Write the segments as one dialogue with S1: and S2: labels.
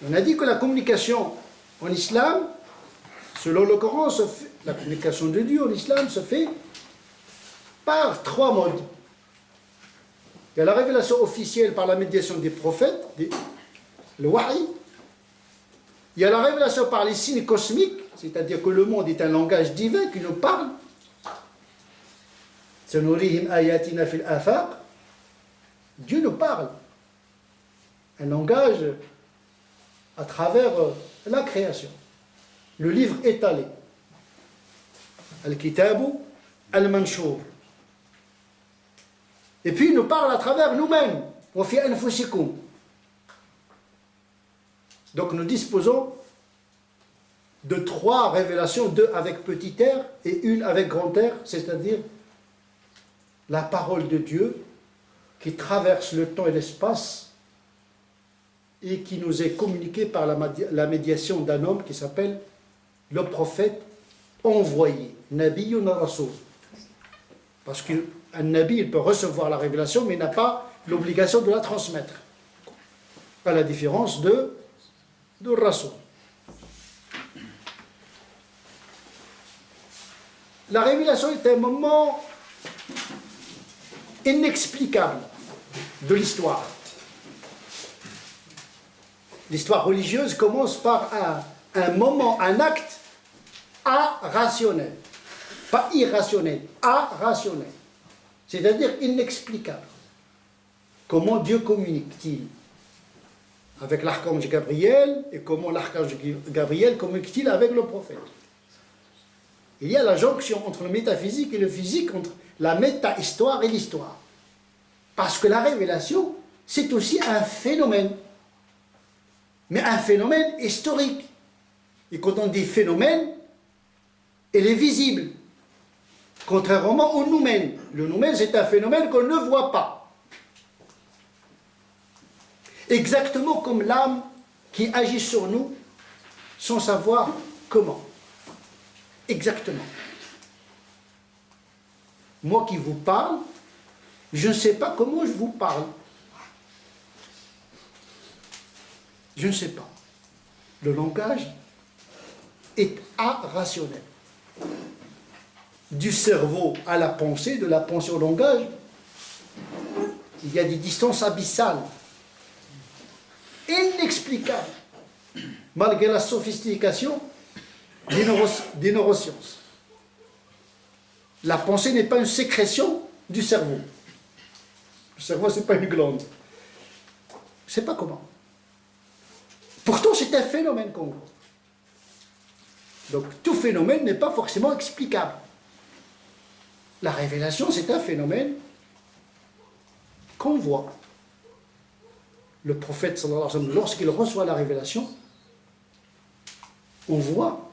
S1: On a dit que la communication en islam, selon le Coran, la communication de Dieu en islam se fait par 3 modes. Il y a la révélation officielle par la médiation des prophètes, le wahi. Il y a la révélation par les signes cosmiques, c'est-à-dire que le monde est un langage divin qui nous parle. Sanurihim ayatina fil afaq. Dieu nous parle. Un langage à travers la création. Le livre étalé. Al-Kitabu al-Manshur. Et puis il nous parle à travers nous-mêmes. Wa fi anfusikum. Donc nous disposons de 3 révélations, 2 avec petit r et 1 avec grand R, c'est-à-dire la parole de Dieu qui traverse le temps et l'espace et qui nous est communiquée par la médiation d'un homme qui s'appelle le prophète envoyé, Nabiyyun Rasul. Parce qu'un Nabi, il peut recevoir la révélation, mais il n'a pas l'obligation de la transmettre. À la différence de Rasul. La révélation est un moment inexplicable de l'histoire. L'histoire religieuse commence par un moment, un acte irrationnel. Pas irrationnel, irrationnel. C'est-à-dire inexplicable. Comment Dieu communique-t-il avec l'archange Gabriel et comment l'archange Gabriel communique-t-il avec le prophète? Il y a la jonction entre le métaphysique et le physique, entre la méta-histoire et l'histoire. Parce que la révélation, c'est aussi un phénomène. Mais un phénomène historique. Et quand on dit phénomène, elle est visible. Contrairement au noumène. Le noumène, c'est un phénomène qu'on ne voit pas. Exactement comme l'âme qui agit sur nous sans savoir comment. Exactement. Moi qui vous parle, je ne sais pas comment je vous parle. Je ne sais pas. Le langage est irrationnel. Du cerveau à la pensée, de la pensée au langage, il y a des distances abyssales, inexplicables, malgré la sophistication des neurosciences. La pensée n'est pas une sécrétion du cerveau. Le cerveau, ce n'est pas une glande. Je ne sais pas comment. Pourtant, c'est un phénomène qu'on voit. Donc, tout phénomène n'est pas forcément explicable. La révélation, c'est un phénomène qu'on voit. Le prophète, sallallahu alayhi wa sallam, lorsqu'il reçoit la révélation, on voit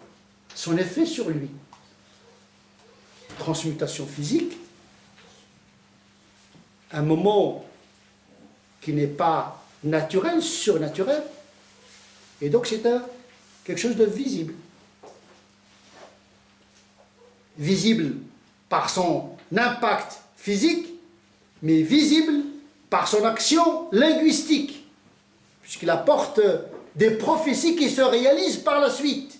S1: son effet sur lui. Transmutation physique, un moment qui n'est pas naturel, surnaturel, et donc c'est quelque chose de visible. Visible par son impact physique, mais visible par son action linguistique, puisqu'il apporte des prophéties qui se réalisent par la suite.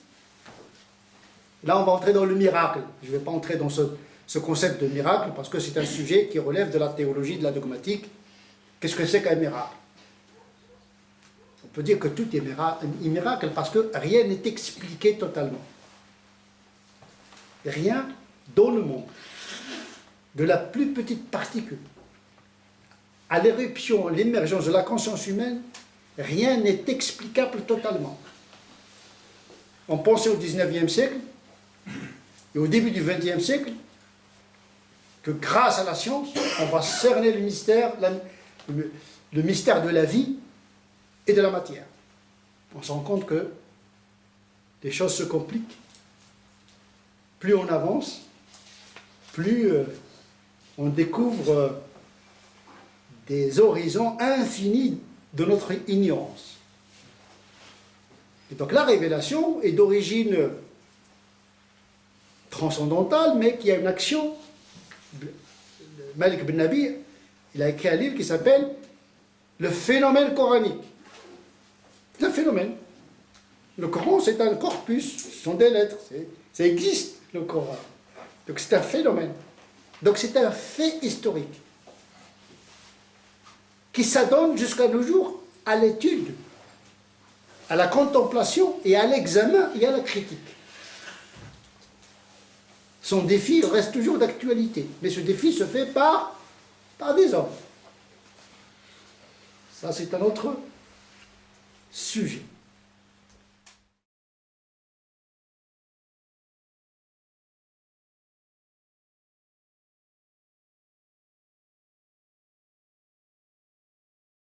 S1: Là, on va entrer dans le miracle. Je ne vais pas entrer dans ce concept de miracle, parce que c'est un sujet qui relève de la théologie, de la dogmatique. Qu'est-ce que c'est qu'un miracle? On peut dire que tout est miracle, parce que rien n'est expliqué totalement. Rien dans le monde, de la plus petite particule à l'éruption, l'émergence de la conscience humaine, rien n'est explicable totalement. On pensait au 19e siècle et au début du 20e siècle que grâce à la science, on va cerner le mystère de la vie et de la matière. On se rend compte que les choses se compliquent. Plus on avance, plus on découvre des horizons infinis de notre ignorance. Et donc la révélation est d'origine transcendantale, mais qui a une action. Malik ibn Nabi, il a écrit un livre qui s'appelle « Le phénomène coranique ». C'est un phénomène. phénomène. Le Coran, c'est un corpus, ce sont des lettres, ça existe, le Coran. Donc c'est un phénomène. Donc c'est un fait historique qui s'adonne jusqu'à nos jours à l'étude, à la contemplation et à l'examen et à la critique. Son défi reste toujours d'actualité, mais ce défi se fait par des hommes. Ça, c'est un autre sujet.